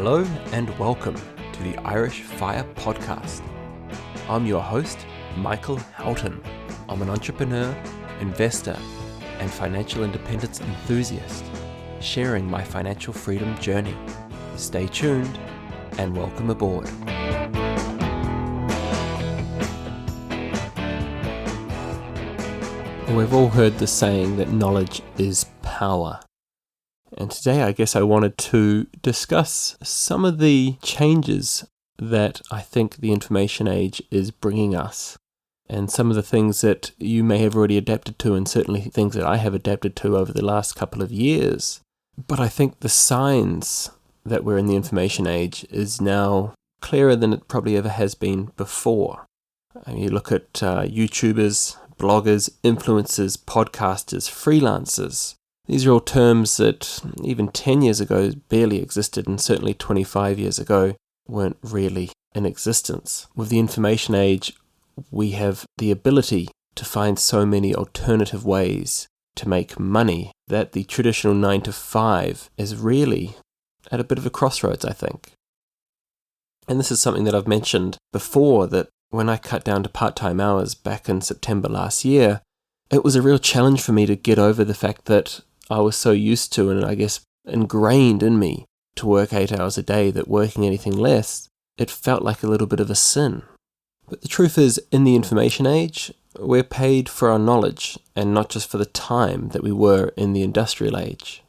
Hello and welcome to the Irish Fire Podcast. I'm your host, Michael Houghton. I'm an entrepreneur, investor, and financial independence enthusiast, sharing my financial freedom journey. Stay tuned and welcome aboard. We've all heard the saying that knowledge is power. And today I guess I wanted to discuss some of the changes that I think the information age is bringing us, and some of the things that you may have already adapted to, and certainly things that I have adapted to over the last couple of years. But I think the signs that we're in the information age is now clearer than it probably ever has been before. I mean, you look at YouTubers, bloggers, influencers, podcasters, freelancers. These are all terms that even 10 years ago barely existed, and certainly 25 years ago weren't really in existence. With the information age, we have the ability to find so many alternative ways to make money that the traditional 9 to 5 is really at a bit of a crossroads, I think. And this is something that I've mentioned before, that when I cut down to part-time hours back in September last year, it was a real challenge for me to get over the fact that I was so used to, and I guess ingrained in me, to work 8 hours a day, that working anything less, it felt like a little bit of a sin. But the truth is, in the information age, we're paid for our knowledge, and not just for the time that we were in the industrial age.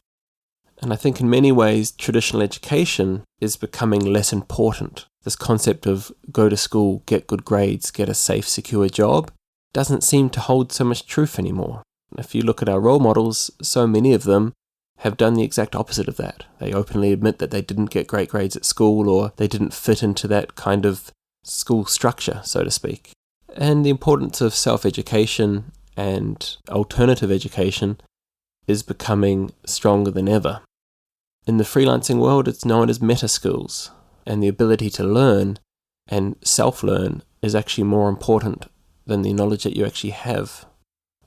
And I think in many ways, traditional education is becoming less important. This concept of go to school, get good grades, get a safe, secure job, doesn't seem to hold so much truth anymore. If you look at our role models, so many of them have done the exact opposite of that. They openly admit that they didn't get great grades at school, or they didn't fit into that kind of school structure, so to speak. And the importance of self-education and alternative education is becoming stronger than ever. In the freelancing world, it's known as meta skills, and the ability to learn and self-learn is actually more important than the knowledge that you actually have.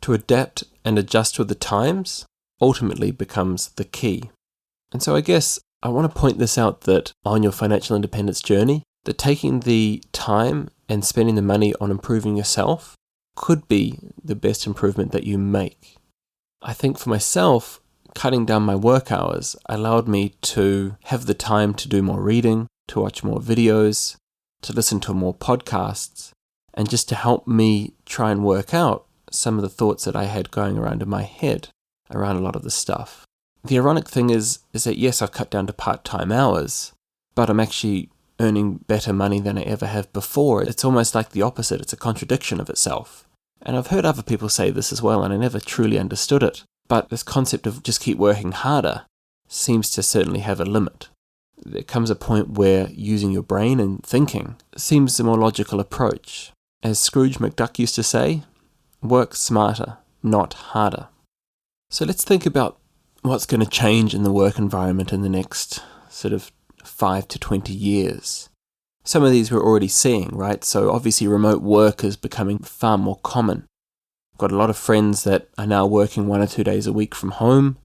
To adapt and adjust with the times ultimately becomes the key. And so I guess I want to point this out, that on your financial independence journey, that taking the time and spending the money on improving yourself could be the best improvement that you make. I think for myself, cutting down my work hours allowed me to have the time to do more reading, to watch more videos, to listen to more podcasts, and just to help me try and work out some of the thoughts that I had going around in my head around a lot of this stuff. The ironic thing is that yes, I've cut down to part-time hours, but I'm actually earning better money than I ever have before. It's almost like the opposite. It's a contradiction of itself. And I've heard other people say this as well, and I never truly understood it. But this concept of just keep working harder seems to certainly have a limit. There comes a point where using your brain and thinking seems the more logical approach. As Scrooge McDuck used to say, work smarter, not harder. So let's think about what's going to change in the work environment in the next sort of 5 to 20 years. Some of these we're already seeing, right? So obviously remote work is becoming far more common. I've got a lot of friends that are now working 1 or 2 days a week from home,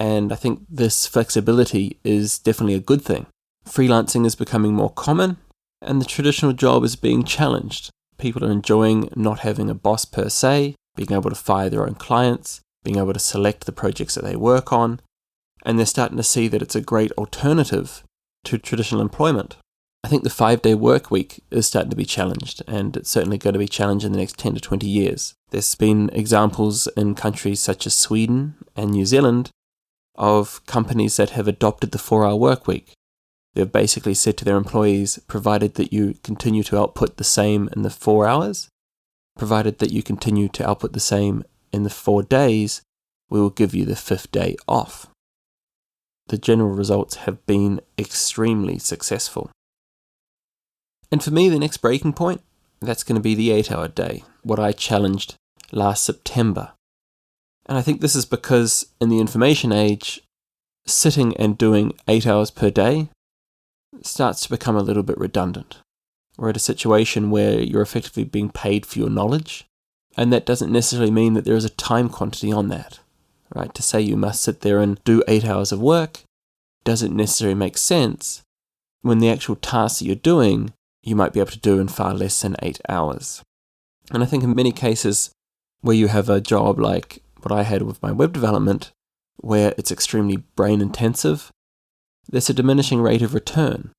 and I think this flexibility is definitely a good thing. Freelancing is becoming more common, and the traditional job is being challenged. People are enjoying not having a boss per se, being able to fire their own clients, being able to select the projects that they work on, and they're starting to see that it's a great alternative to traditional employment. I think the 5-day work week is starting to be challenged, and it's certainly going to be challenged in the next 10 to 20 years. There's been examples in countries such as Sweden and New Zealand of companies that have adopted the 4-hour work week. They've basically said to their employees, provided that you continue to output the same in the 4 hours, provided that you continue to output the same in the 4 days, we will give you the 5th day off. The general results have been extremely successful. And for me, the next breaking point, that's going to be the 8-hour day, what I challenged last September. And I think this is because in the information age, sitting and doing 8 hours per day starts to become a little bit redundant. We're at a situation where you're effectively being paid for your knowledge, and that doesn't necessarily mean that there is a time quantity on that, right? To say you must sit there and do 8 hours of work doesn't necessarily make sense when the actual tasks that you're doing, you might be able to do in far less than 8 hours. And I think in many cases where you have a job like what I had with my web development, where it's extremely brain intensive, there's a diminishing rate of return.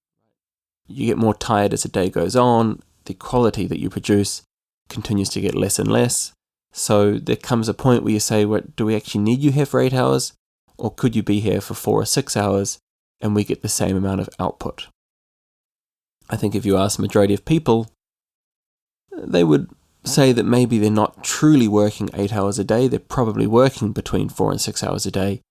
You get more tired as the day goes on, the quality that you produce continues to get less and less. So there comes a point where you say, well, do we actually need you here for 8 hours? Or could you be here for 4 or 6 hours and we get the same amount of output? I think if you ask the majority of people, they would say that maybe they're not truly working 8 hours a day. They're probably working between 4 and 6 hours a day.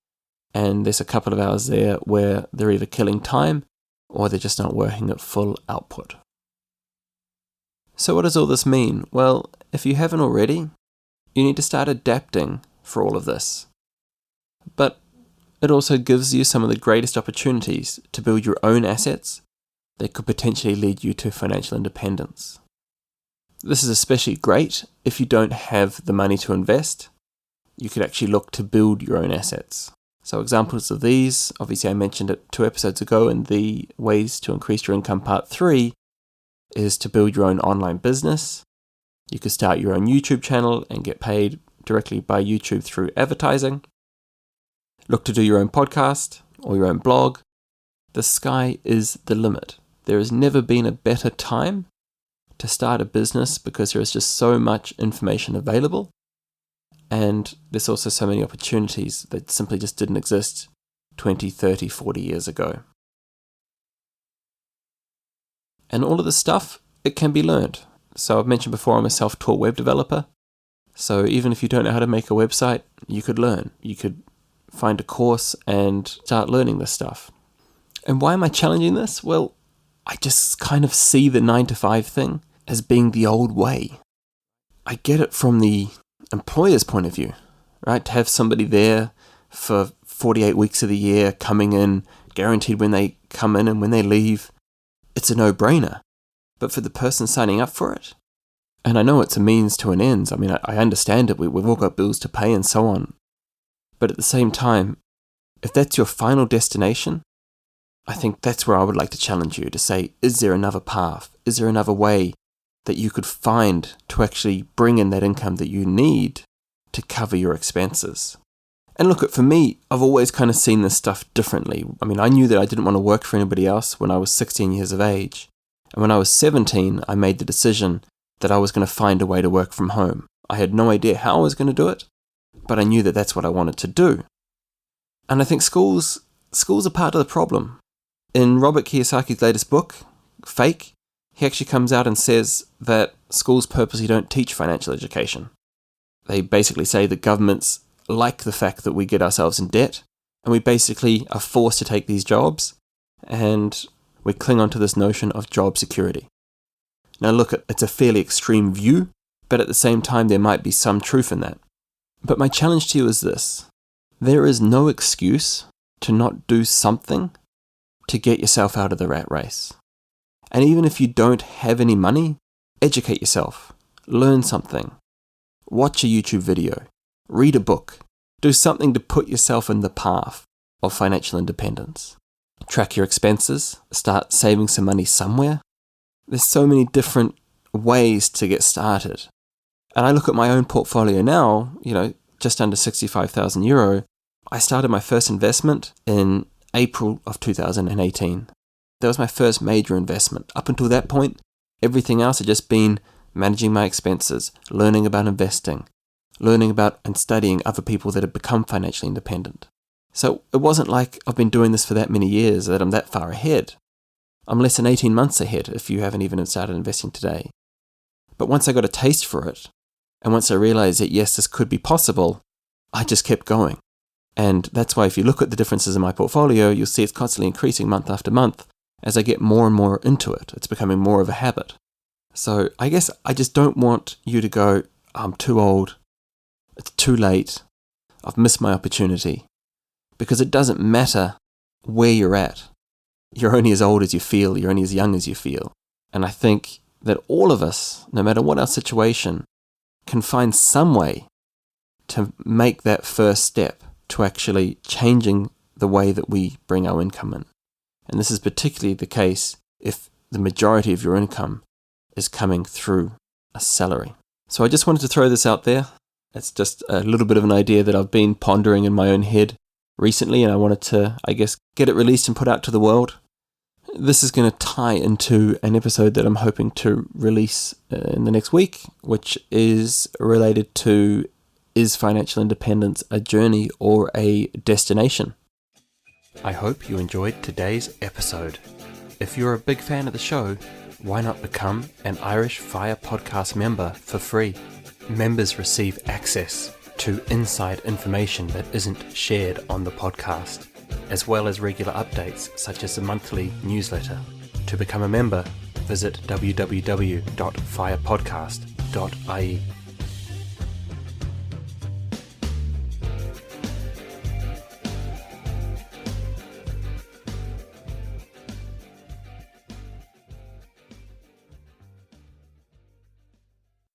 And there's a couple of hours there where they're either killing time or they're just not working at full output. So what does all this mean? Well, if you haven't already, you need to start adapting for all of this. But it also gives you some of the greatest opportunities to build your own assets that could potentially lead you to financial independence. This is especially great if you don't have the money to invest. You could actually look to build your own assets. So examples of these, obviously I mentioned it 2 episodes ago in the Ways to Increase Your Income Part 3, is to build your own online business. You could start your own YouTube channel and get paid directly by YouTube through advertising. Look to do your own podcast or your own blog. The sky is the limit. There has never been a better time to start a business because there is just so much information available. And there's also so many opportunities that simply just didn't exist 20, 30, 40 years ago. And all of this stuff, it can be learned. So I've mentioned before, I'm a self-taught web developer. So even if you don't know how to make a website, you could learn. You could find a course and start learning this stuff. And why am I challenging this? Well, I just kind of see the 9-to-5 thing as being the old way. I get it from the employer's point of view, right? To have somebody there for 48 weeks of the year coming in, guaranteed when they come in and when they leave, it's a no-brainer. But for the person signing up for it, and I know it's a means to an end. I mean, I understand it. We've all got bills to pay and so on. But at the same time, if that's your final destination, I think that's where I would like to challenge you to say, is there another path? Is there another way that you could find to actually bring in that income that you need to cover your expenses? And look, for me, I've always kind of seen this stuff differently. I mean, I knew that I didn't want to work for anybody else when I was 16 years of age. And when I was 17, I made the decision that I was going to find a way to work from home. I had no idea how I was going to do it, but I knew that that's what I wanted to do. And I think schools are part of the problem. In Robert Kiyosaki's latest book, Fake, he actually comes out and says that schools purposely don't teach financial education. They basically say that governments like the fact that we get ourselves in debt, and we basically are forced to take these jobs, and we cling on to this notion of job security. Now look, it's a fairly extreme view, but at the same time there might be some truth in that. But my challenge to you is this: there is no excuse to not do something to get yourself out of the rat race. And even if you don't have any money, educate yourself, learn something, watch a YouTube video, read a book, do something to put yourself in the path of financial independence. Track your expenses, start saving some money somewhere. There's so many different ways to get started. And I look at my own portfolio now, just under €65,000. I started my first investment in April of 2018. That was my first major investment. Up until that point, everything else had just been managing my expenses, learning about investing, learning about and studying other people that had become financially independent. So it wasn't like I've been doing this for that many years that I'm that far ahead. I'm less than 18 months ahead if you haven't even started investing today. But once I got a taste for it, and once I realized that yes, this could be possible, I just kept going. And that's why if you look at the differences in my portfolio, you'll see it's constantly increasing month after month as I get more and more into it. It's becoming more of a habit. So I guess I just don't want you to go, I'm too old, it's too late, I've missed my opportunity. Because it doesn't matter where you're at. You're only as old as you feel, you're only as young as you feel. And I think that all of us, no matter what our situation, can find some way to make that first step to actually changing the way that we bring our income in. And this is particularly the case if the majority of your income is coming through a salary. So I just wanted to throw this out there. It's just a little bit of an idea that I've been pondering in my own head recently, and I wanted to, get it released and put out to the world. This is going to tie into an episode that I'm hoping to release in the next week, which is related to, is financial independence a journey or a destination? I hope you enjoyed today's episode. If you're a big fan of the show, why not become an Irish Fire Podcast member for free? Members receive access to inside information that isn't shared on the podcast, as well as regular updates such as the monthly newsletter. To become a member, visit www.firepodcast.ie.